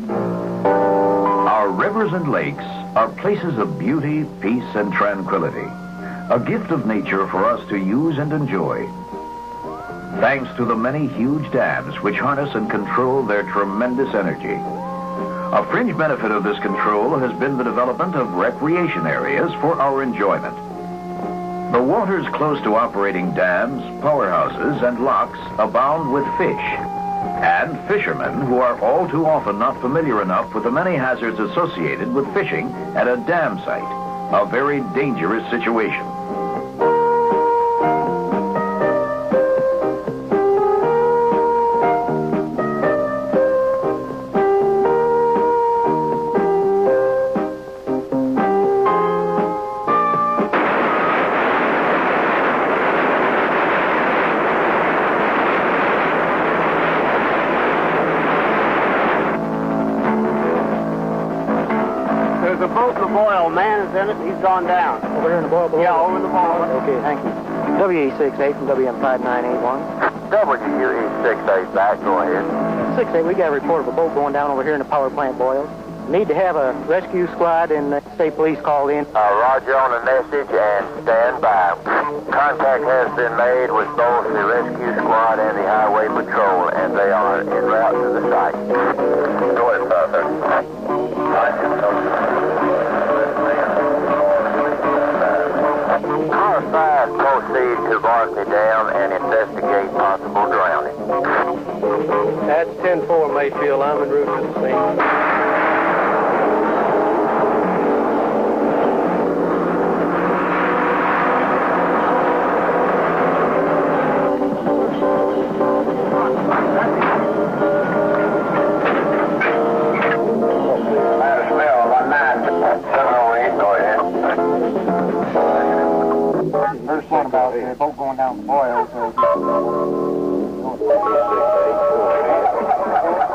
Our rivers and lakes are places of beauty, peace, and tranquility, a gift of nature for us to use and enjoy. Thanks to the many huge dams which harness and control their tremendous energy. A fringe benefit of this control has been the development of recreation areas for our enjoyment. The waters close to operating dams, powerhouses, and locks abound with fish. And fishermen who are all too often not familiar enough with the many hazards associated with fishing at a dam site, a very dangerous situation. There's a boat in the boil. Man is in it. He's gone down. Over here in the boil below? Yeah, over in the boil. Okay, thank you. WE68 from WM5981. WE68 back, go ahead. 68, we got a report of a boat going down over here in the power plant boil. Need to have a rescue squad and the state police called in. Roger on the message and stand by. Contact has been made with both the rescue squad and the highway patrol, and they are en route to the site. Go ahead, sir. Car 5 proceed to Barkley Dam and investigate possible drowning. That's 10-4 Mayfield. I'm en route to the scene. There's one about a boat going down the boil. So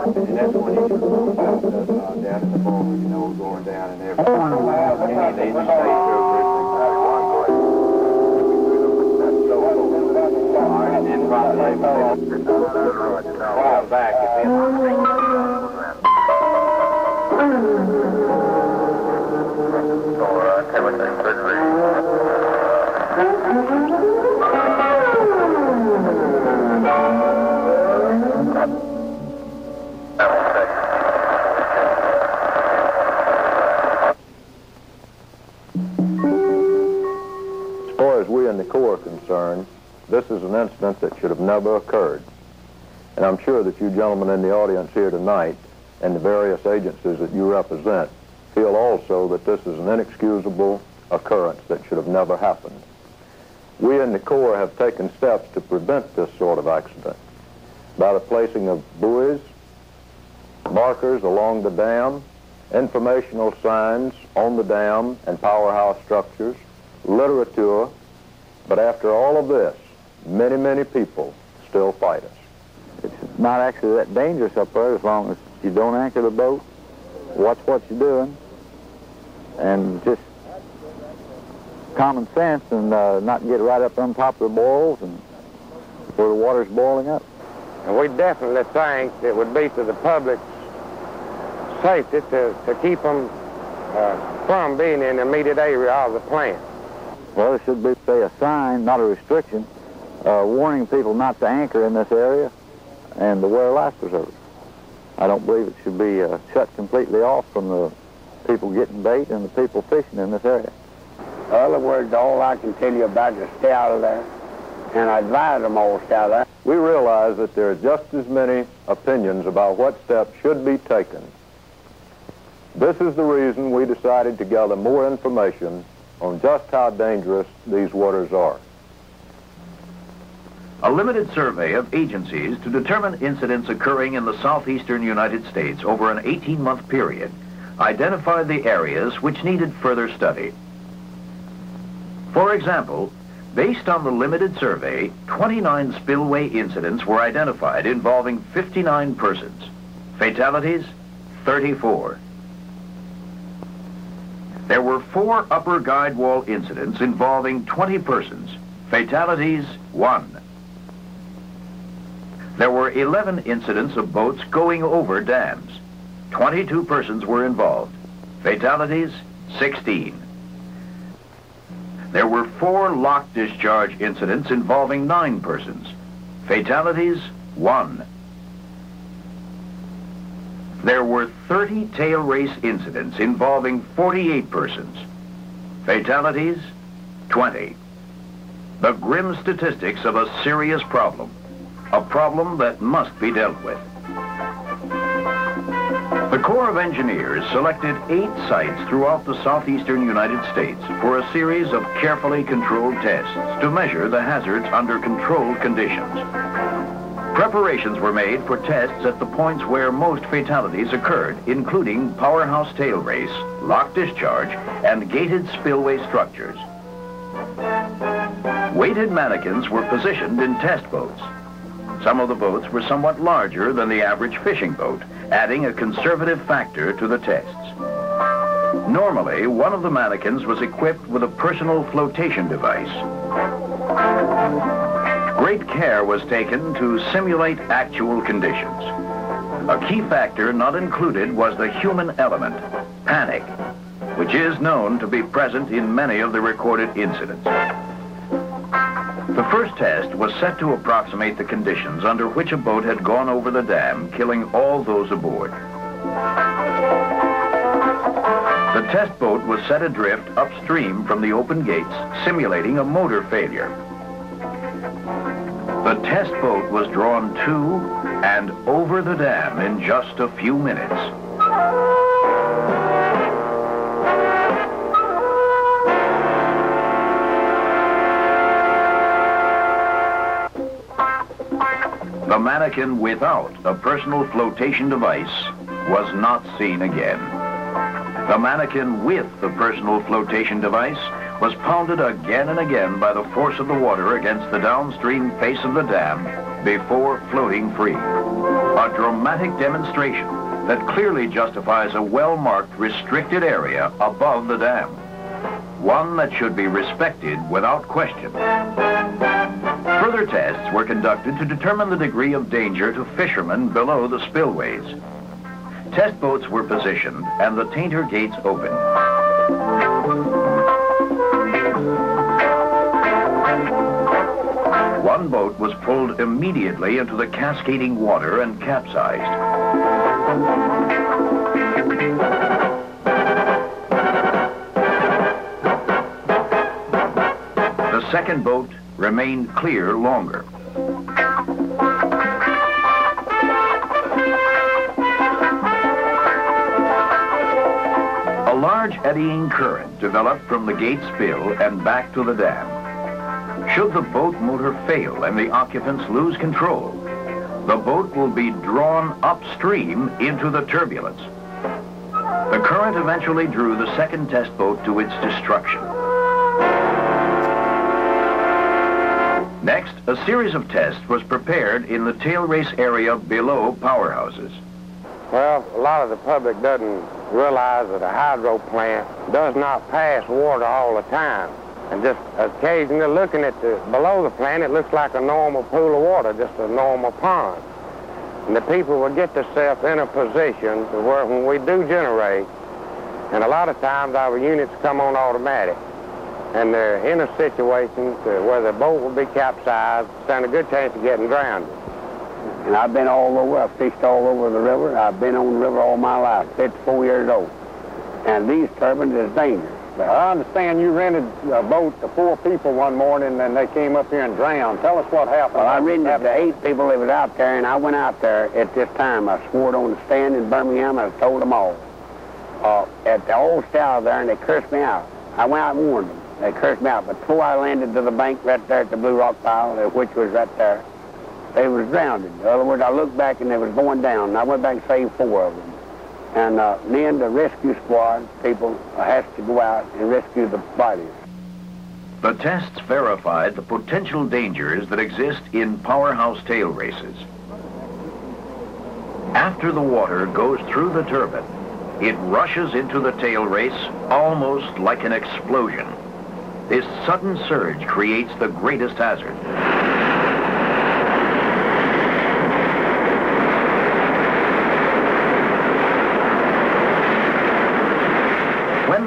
And that's when he's down in the bowl, you know, going down and everything. And they just stay and then probably back at As far as we in the Corps are concerned, this is an incident that should have never occurred. And I'm sure that you gentlemen in the audience here tonight and the various agencies that you represent feel also that this is an inexcusable occurrence that should have never happened. We in the Corps have taken steps to prevent this sort of accident by the placing of buoys, markers along the dam, informational signs on the dam and powerhouse structures, literature, but after all of this, many, many people still fight us. It's not actually that dangerous up there as long as you don't anchor the boat, watch what you're doing, and just common sense and not get right up on top of the boils and where the water's boiling up. And we definitely think it would be to the public's safety to keep them from being in the immediate area of the plant. Well, there should be, say, a sign, not a restriction, warning people not to anchor in this area and to wear life preservers. I don't believe it should be shut completely off from the people getting bait and the people fishing in this area. In other words, all I can tell you about is stay out of there, and I advise them all to stay out of there. We realize that there are just as many opinions about what steps should be taken. This is the reason we decided to gather more information on just how dangerous these waters are. A limited survey of agencies to determine incidents occurring in the southeastern United States over an 18-month period identified the areas which needed further study. For example, based on the limited survey, 29 spillway incidents were identified involving 59 persons. Fatalities, 34. There were 4 upper guide wall incidents involving 20 persons. Fatalities, 1. There were 11 incidents of boats going over dams. 22 persons were involved. Fatalities, 16. There were 4 lock discharge incidents involving 9 persons. Fatalities, 1. There were 30 tail race incidents involving 48 persons. Fatalities, 20. The grim statistics of a serious problem, a problem that must be dealt with. The Corps of Engineers selected 8 sites throughout the southeastern United States for a series of carefully controlled tests to measure the hazards under controlled conditions. Preparations were made for tests at the points where most fatalities occurred, including Powerhouse tail race, lock discharge, and gated spillway structures. Weighted mannequins were positioned in test boats. Some of the boats were somewhat larger than the average fishing boat, adding a conservative factor to the tests. Normally, one of the mannequins was equipped with a personal flotation device. Great care was taken to simulate actual conditions. A key factor not included was the human element, panic, which is known to be present in many of the recorded incidents. The first test was set to approximate the conditions under which a boat had gone over the dam, killing all those aboard. The test boat was set adrift upstream from the open gates, simulating a motor failure. The test boat was drawn to and over the dam in just a few minutes. The mannequin without a personal flotation device was not seen again. The mannequin with the personal flotation device was pounded again and again by the force of the water against the downstream face of the dam before floating free. A dramatic demonstration that clearly justifies a well-marked restricted area above the dam. One that should be respected without question. Further tests were conducted to determine the degree of danger to fishermen below the spillways. Test boats were positioned and the tainter gates opened. One boat was pulled immediately into the cascading water and capsized. The second boat remained clear longer. A large eddying current developed from the gate spill and back to the dam. Should the boat motor fail and the occupants lose control, the boat will be drawn upstream into the turbulence. The current eventually drew the second test boat to its destruction. Next, a series of tests was prepared in the tail race area below powerhouses. Well, a lot of the public doesn't realize that a hydro plant does not pass water all the time. And just occasionally looking at below the plant, it looks like a normal pool of water, just a normal pond. And the people will get themselves in a position to where when we do generate, and a lot of times our units come on automatic, and they're in a situation where the boat will be capsized, stand a good chance of getting drowned. And I've been all over, I've fished all over the river. I've been on the river all my life, 54 years old. And these turbines is dangerous. I understand you rented a boat to 4 people one morning and they came up here and drowned. Tell us what happened. Well, I rented it to 8 people that was out there, and I went out there at this time. I swore it on the stand in Birmingham, and I told them all. At the old style there, and they cursed me out. I went out and warned them. They cursed me out. But before I landed to the bank right there at the Blue Rock Pile, which was right there, they was drowned. In other words, I looked back and they was going down, and I went back and saved 4 of them. And then the rescue squad people has to go out and rescue the bodies. The tests verified the potential dangers that exist in powerhouse tail races. After the water goes through the turbine, it rushes into the tail race almost like an explosion. This sudden surge creates the greatest hazard.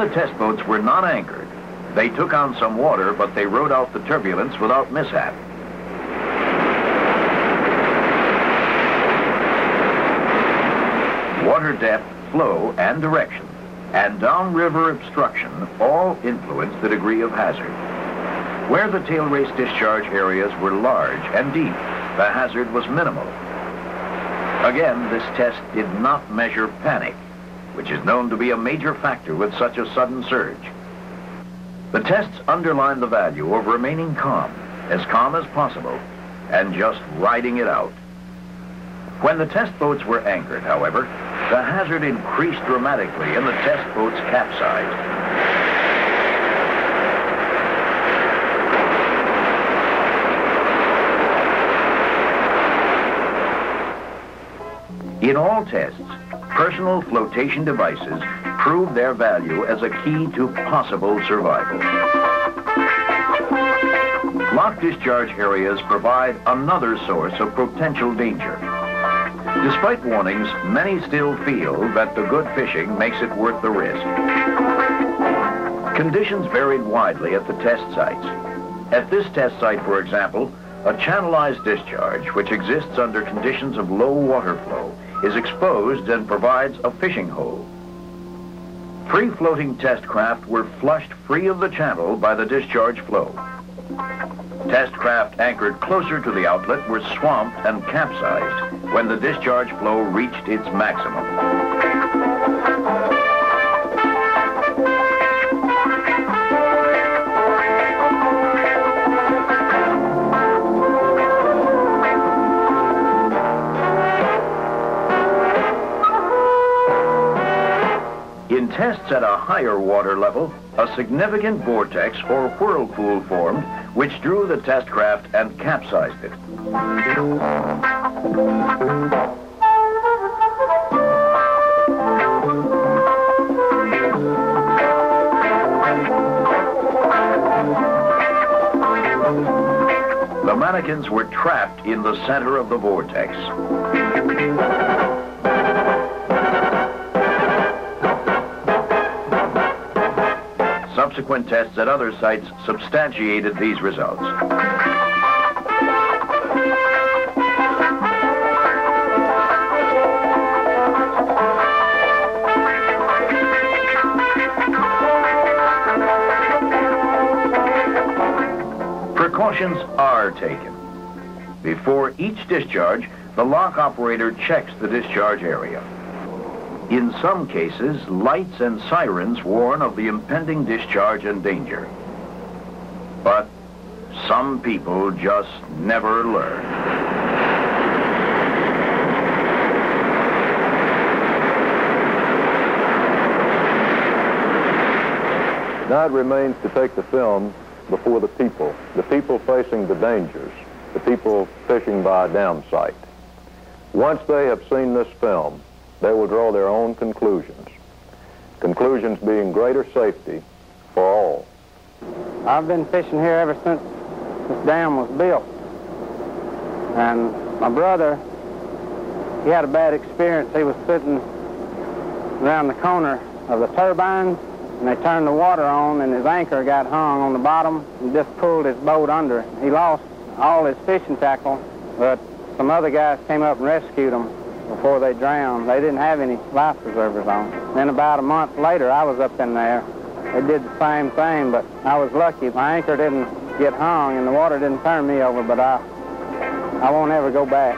the test boats were not anchored, they took on some water, but they rode out the turbulence without mishap. Water depth, flow, and direction, and downriver obstruction all influence the degree of hazard. Where the tail race discharge areas were large and deep, the hazard was minimal. Again, this test did not measure panic, which is known to be a major factor with such a sudden surge. The tests underline the value of remaining calm as possible, and just riding it out. When the test boats were anchored, however, the hazard increased dramatically and the test boats capsized. In all tests, personal flotation devices prove their value as a key to possible survival. Lock discharge areas provide another source of potential danger. Despite warnings, many still feel that the good fishing makes it worth the risk. Conditions varied widely at the test sites. At this test site, for example, a channelized discharge, which exists under conditions of low water flow, is exposed and provides a fishing hole. Free-floating test craft were flushed free of the channel by the discharge flow. Test craft anchored closer to the outlet were swamped and capsized when the discharge flow reached its maximum. In tests at a higher water level, a significant vortex or whirlpool formed, which drew the test craft and capsized it. The mannequins were trapped in the center of the vortex. Subsequent tests at other sites substantiated these results. Precautions are taken. Before each discharge, the lock operator checks the discharge area. In some cases, lights and sirens warn of the impending discharge and danger. But some people just never learn. Now it remains to take the film before the people facing the dangers, the people fishing by a Damsite. Once they have seen this film, they will draw their own conclusions. Conclusions being greater safety for all. I've been fishing here ever since this dam was built. And my brother, he had a bad experience. He was sitting around the corner of the turbine, and they turned the water on, and his anchor got hung on the bottom and just pulled his boat under. He lost all his fishing tackle, but some other guys came up and rescued him before they drowned. They didn't have any life preservers on. Then about a month later, I was up in there. They did the same thing, but I was lucky. My anchor didn't get hung, and the water didn't turn me over, but I won't ever go back.